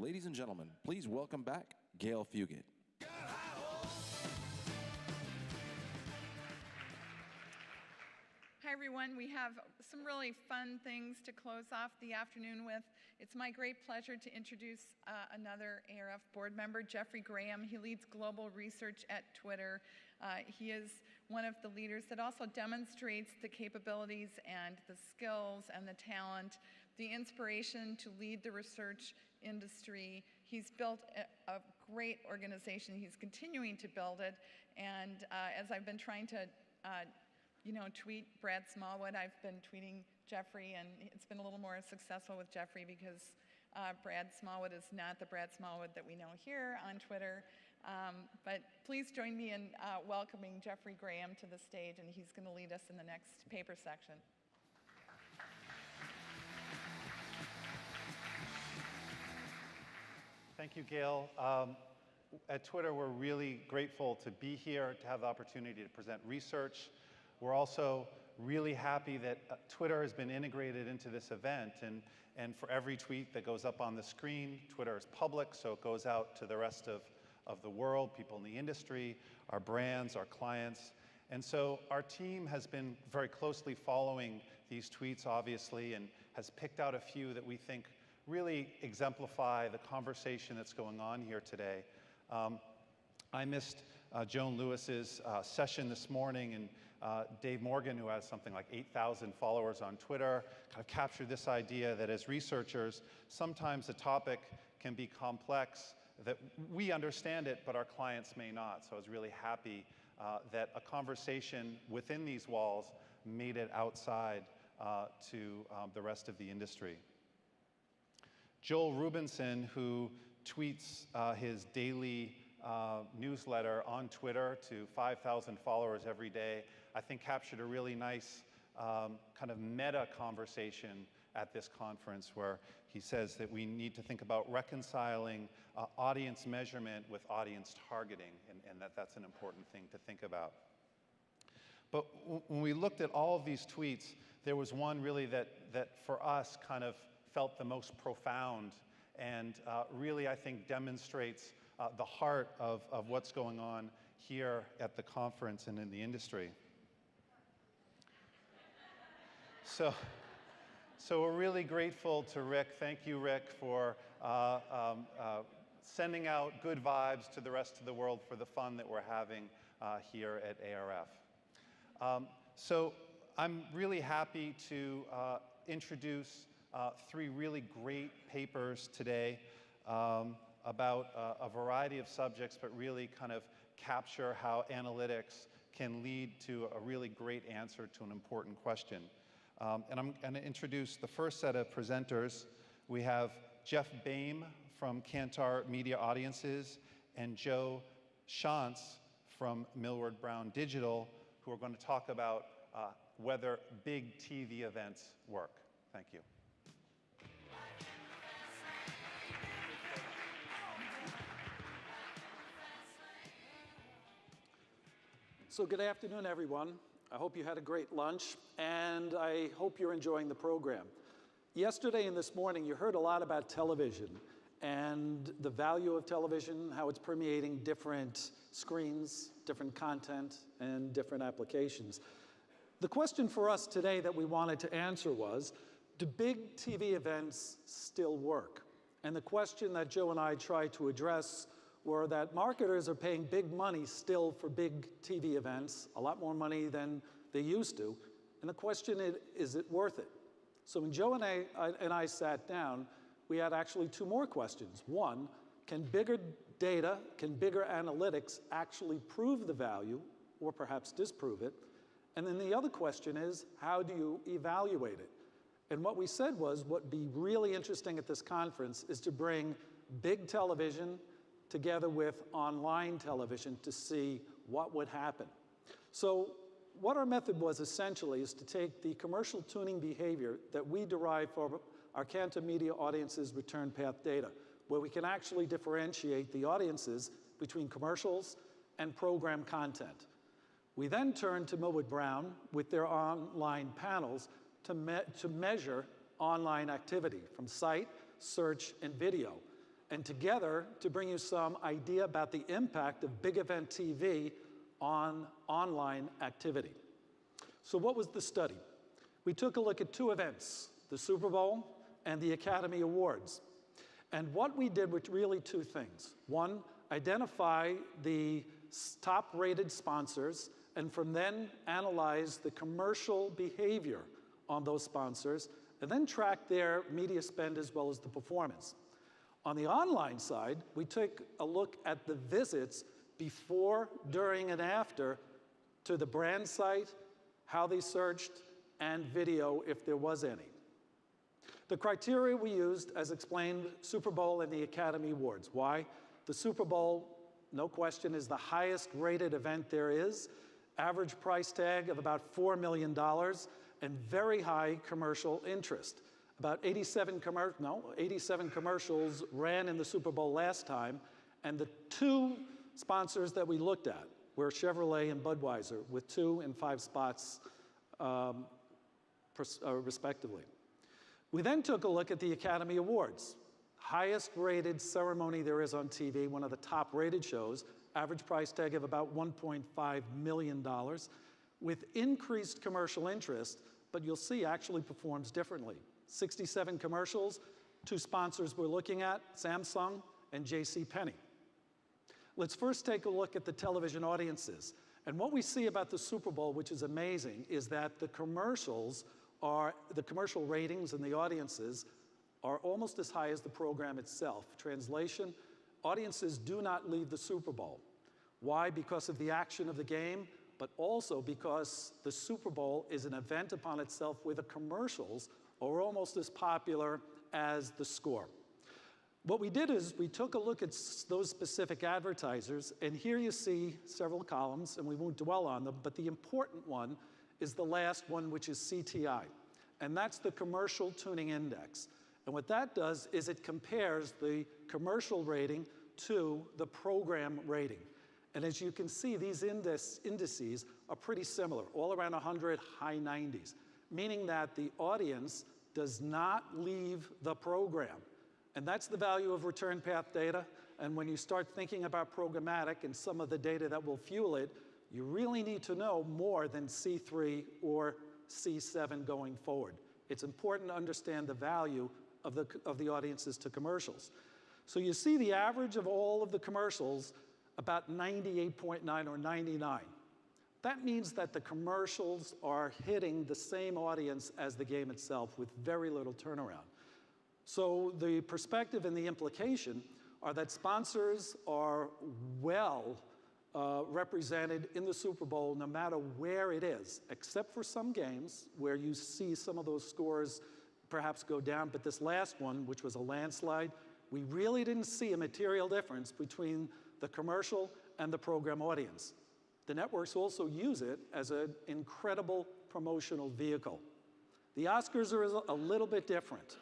Ladies and gentlemen, please welcome back Gail Fugit. Hi, everyone. We have some really fun things to close off the afternoon with. It's my great pleasure to introduce another ARF board member, Jeffrey Graham. He leads global research at Twitter. He is one of the leaders that also demonstrates the capabilities and the skills and the talent, the inspiration to lead the research industry. He's built a great organization. He's continuing to build it. And as I've been trying to tweet Brad Smallwood, I've been tweeting Jeffrey, and it's been a little more successful with Jeffrey because Brad Smallwood is not the Brad Smallwood that we know here on Twitter. But please join me in welcoming Jeffrey Graham to the stage, and he's going to lead us in the next paper section. Thank you, Gail. At Twitter, we're really grateful to be here, to have the opportunity to present research. We're also really happy that Twitter has been integrated into this event, and for every tweet that goes up on the screen, Twitter is public, so it goes out to the rest of the world, people in the industry, our brands, our clients. And so our team has been very closely following these tweets, obviously, and has picked out a few that we think really exemplify the conversation that's going on here today. I missed Joan Lewis's session this morning, and Dave Morgan, who has something like 8,000 followers on Twitter, kind of captured this idea that as researchers, sometimes a topic can be complex, that we understand it, but our clients may not. So I was really happy that a conversation within these walls made it outside to the rest of the industry. Joel Rubinson, who tweets his daily newsletter on Twitter to 5,000 followers every day, I think captured a really nice kind of meta conversation at this conference, where he says that we need to think about reconciling audience measurement with audience targeting, and that's an important thing to think about. But when we looked at all of these tweets, there was one really that for us kind of felt the most profound, and really, I think, demonstrates the heart of what's going on here at the conference and in the industry. So we're really grateful to Rick. Thank you, Rick, for sending out good vibes to the rest of the world for the fun that we're having here at ARF. So I'm really happy to introduce three really great papers today about a variety of subjects, but really kind of capture how analytics can lead to a really great answer to an important question. And I'm going to introduce the first set of presenters. We have Jeff Boehme from Kantar Media Audiences and Joe Shantz from Millward Brown Digital, who are going to talk about whether big TV events work. Thank you. So good afternoon, everyone. I hope you had a great lunch, and I hope you're enjoying the program. Yesterday and this morning, you heard a lot about television and the value of television, how it's permeating different screens, different content, and different applications. The question for us today that we wanted to answer was, do big TV events still work? And the question that Joe and I tried to address were that marketers are paying big money still for big TV events, a lot more money than they used to. And the question is it worth it? So when Joe and I sat down, we had actually two more questions. One, can bigger data, can bigger analytics actually prove the value or perhaps disprove it? And then the other question is, how do you evaluate it? And what we said was, what would be really interesting at this conference is to bring big television together with online television to see what would happen. So what our method was essentially is to take the commercial tuning behavior that we derive from our Kantar Media Audiences return path data, where we can actually differentiate the audiences between commercials and program content. We then turned to Millward Brown with their online panels to measure online activity from site, search, and video. and together to bring you some idea about the impact of big event TV on online activity. So what was the study? We took a look at two events, the Super Bowl and the Academy Awards. And what we did was really two things. One, identify the top-rated sponsors, and from then analyze the commercial behavior on those sponsors, and then track their media spend as well as the performance. On the online side, we took a look at the visits before, during, and after to the brand site, how they searched, and video if there was any. The criteria we used, as explained, Super Bowl and the Academy Awards. Why? The Super Bowl, no question, is the highest rated event there is. Average price tag of about $4 million and very high commercial interest. About 87 commercials ran in the Super Bowl last time, and the two sponsors that we looked at were Chevrolet and Budweiser, with 2 and 5 spots respectively. We then took a look at the Academy Awards, highest rated ceremony there is on TV, one of the top rated shows, average price tag of about $1.5 million, with increased commercial interest, but you'll see actually performs differently. 67 commercials, 2 sponsors we're looking at, Samsung and JCPenney. Let's first take a look at the television audiences. And what we see about the Super Bowl, which is amazing, is that the commercial ratings and the audiences are almost as high as the program itself. Translation, audiences do not leave the Super Bowl. Why? Because of the action of the game, but also because the Super Bowl is an event upon itself where the commercials are almost as popular as the score. What we did is we took a look at those specific advertisers, and here you see several columns, and we won't dwell on them, but the important one is the last one, which is CTI, and that's the Commercial Tuning Index. And what that does is it compares the commercial rating to the program rating. And as you can see, these indices are pretty similar, all around 100, high 90s, meaning that the audience does not leave the program. And that's the value of return path data. And when you start thinking about programmatic and some of the data that will fuel it, you really need to know more than C3 or C7 going forward. It's important to understand the value of the audiences to commercials. So you see the average of all of the commercials, about 98.9 or 99. That means that the commercials are hitting the same audience as the game itself with very little turnaround. So the perspective and the implication are that sponsors are well represented in the Super Bowl no matter where it is, except for some games where you see some of those scores perhaps go down. But this last one, which was a landslide, we really didn't see a material difference between the commercial and the program audience. The networks also use it as an incredible promotional vehicle. The Oscars are a little bit different.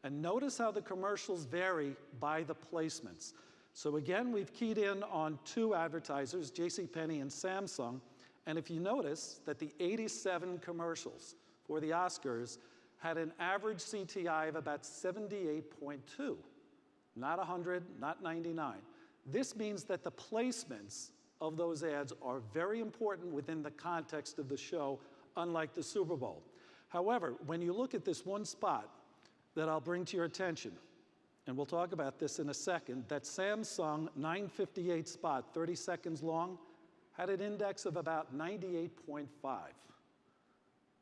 And notice how the commercials vary by the placements. So again, we've keyed in on 2 advertisers, JCPenney and Samsung. And if you notice that the 87 commercials for the Oscars had an average CTI of about 78.2, not 100, not 99. This means that the placements of those ads are very important within the context of the show, unlike the Super Bowl. However, when you look at this one spot that I'll bring to your attention, and we'll talk about this in a second, that Samsung 958 spot, 30 seconds long, had an index of about 98.5.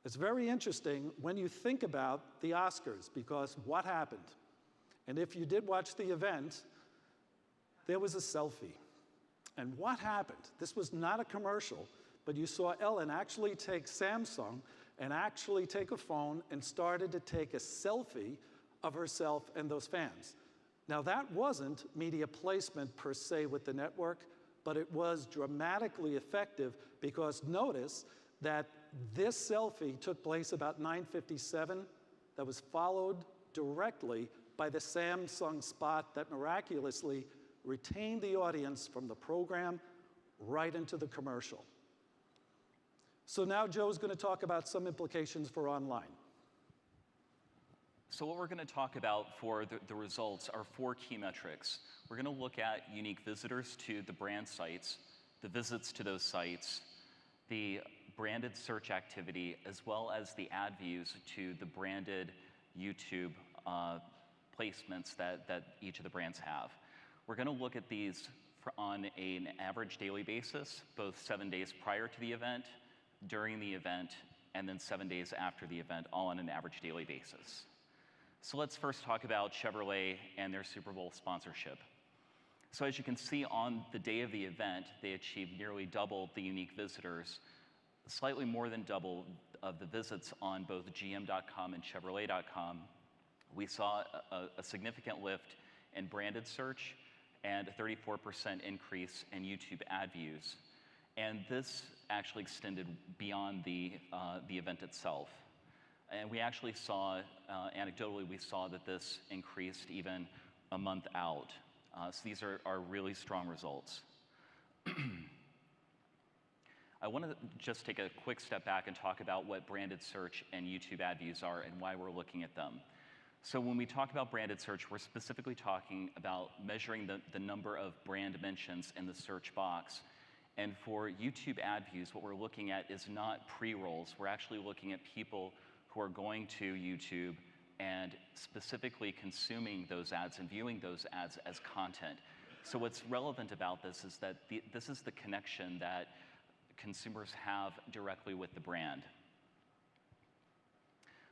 It's very interesting when you think about the Oscars, because what happened? And if you did watch the event, there was a selfie. And what happened? This was not a commercial, but you saw Ellen actually take Samsung and actually take a phone and started to take a selfie of herself and those fans. Now that wasn't media placement per se with the network, but it was dramatically effective because notice that this selfie took place about 9:57. That was followed directly by the Samsung spot that miraculously retained the audience from the program right into the commercial. So now Joe's going to talk about some implications for online. So what we're going to talk about for the results are 4 key metrics. We're going to look at unique visitors to the brand sites, the visits to those sites, the branded search activity, as well as the ad views to the branded YouTube placements that each of the brands have. We're going to look at these on an average daily basis, both 7 days prior to the event, during the event, and then 7 days after the event, all on an average daily basis. So let's first talk about Chevrolet and their Super Bowl sponsorship. So as you can see, on the day of the event, they achieved nearly double the unique visitors, slightly more than double of the visits on both GM.com and Chevrolet.com. We saw a significant lift in branded search and a 34% increase in YouTube ad views. And this actually extended beyond the event itself. And we actually saw, anecdotally, we saw that this increased even a month out. So these are really strong results. I want to just take a quick step back and talk about what branded search and YouTube ad views are and why we're looking at them. So when we talk about branded search, we're specifically talking about measuring the number of brand mentions in the search box. And for YouTube ad views, what we're looking at is not pre-rolls. We're actually looking at people who are going to YouTube and specifically consuming those ads and viewing those ads as content. So what's relevant about this is that this is the connection that consumers have directly with the brand.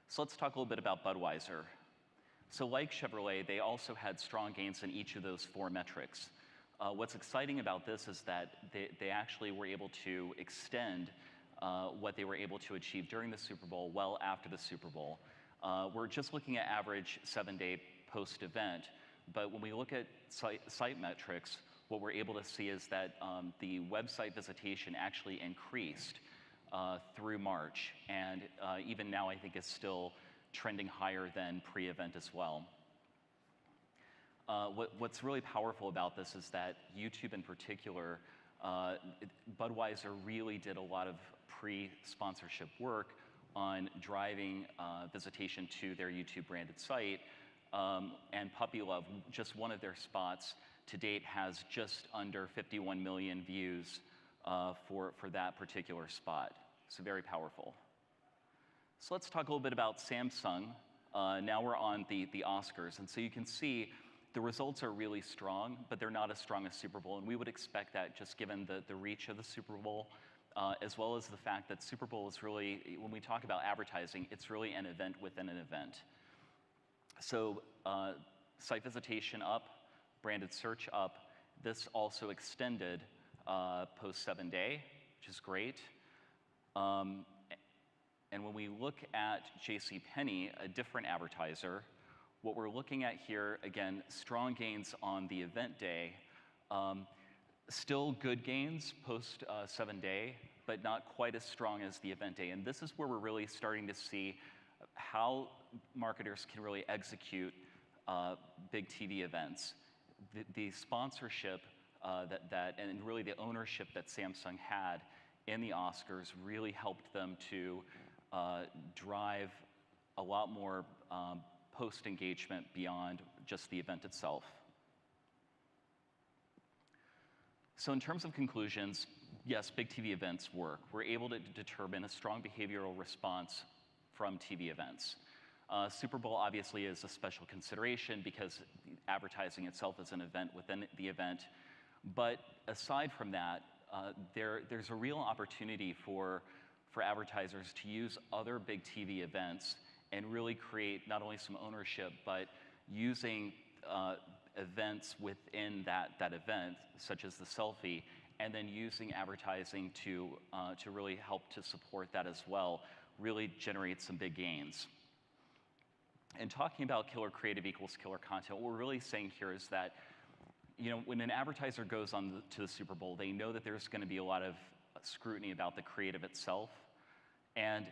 So let's talk a little bit about Budweiser. So like Chevrolet, they also had strong gains in each of those 4 metrics. What's exciting about this is that they actually were able to extend what they were able to achieve during the Super Bowl well after the Super Bowl. We're just looking at average 7-day post-event, but when we look at site metrics, what we're able to see is that the website visitation actually increased through March, and even now I think is still trending higher than pre-event as well. What's really powerful about this is that YouTube in particular, Budweiser really did a lot of pre-sponsorship work on driving visitation to their YouTube branded site, and Puppy Love, just one of their spots to date, has just under 51 million views for that particular spot. So very powerful. So let's talk a little bit about Samsung. Now we're on the Oscars, and so you can see the results are really strong, but they're not as strong as Super Bowl, and we would expect that just given the reach of the Super Bowl, as well as the fact that Super Bowl is really, when we talk about advertising, it's really an event within an event. So site visitation up, branded search up. This also extended post 7-day, which is great. And when we look at JCPenney, a different advertiser, what we're looking at here, again, strong gains on the event day, still good gains post 7-day, but not quite as strong as the event day. And this is where we're really starting to see how marketers can really execute big TV events. The sponsorship and really the ownership that Samsung had in the Oscars really helped them to drive a lot more post-engagement beyond just the event itself. So in terms of conclusions, yes, big TV events work. We're able to determine a strong behavioral response from TV events. Super Bowl obviously is a special consideration because advertising itself is an event within the event. But aside from that, there's a real opportunity for advertisers to use other big TV events and really create not only some ownership, but using events within that event, such as the selfie, and then using advertising to really help to support that as well, really generate some big gains. And talking about killer creative equals killer content, what we're really saying here is that, you know, when an advertiser goes on to the Super Bowl, they know that there's going to be a lot of scrutiny about the creative itself, and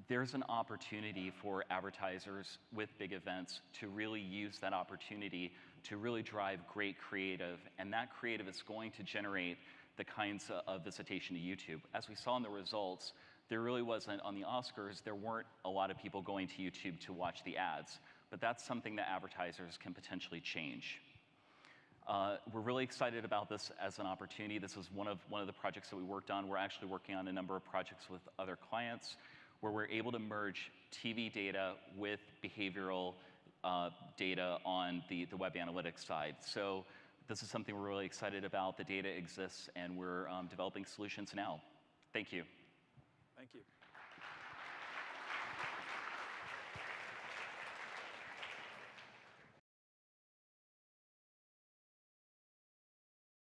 there's an opportunity for advertisers with big events to really use that opportunity to really drive great creative, and that creative is going to generate the kinds of visitation to YouTube. As we saw in the results, there really wasn't, on the Oscars, there weren't a lot of people going to YouTube to watch the ads, but that's something that advertisers can potentially change. We're really excited about this as an opportunity. This was one of the projects that we worked on. We're actually working on a number of projects with other clients where we're able to merge TV data with behavioral data on the web analytics side. So this is something we're really excited about. The data exists, and we're developing solutions now. Thank you. Thank you.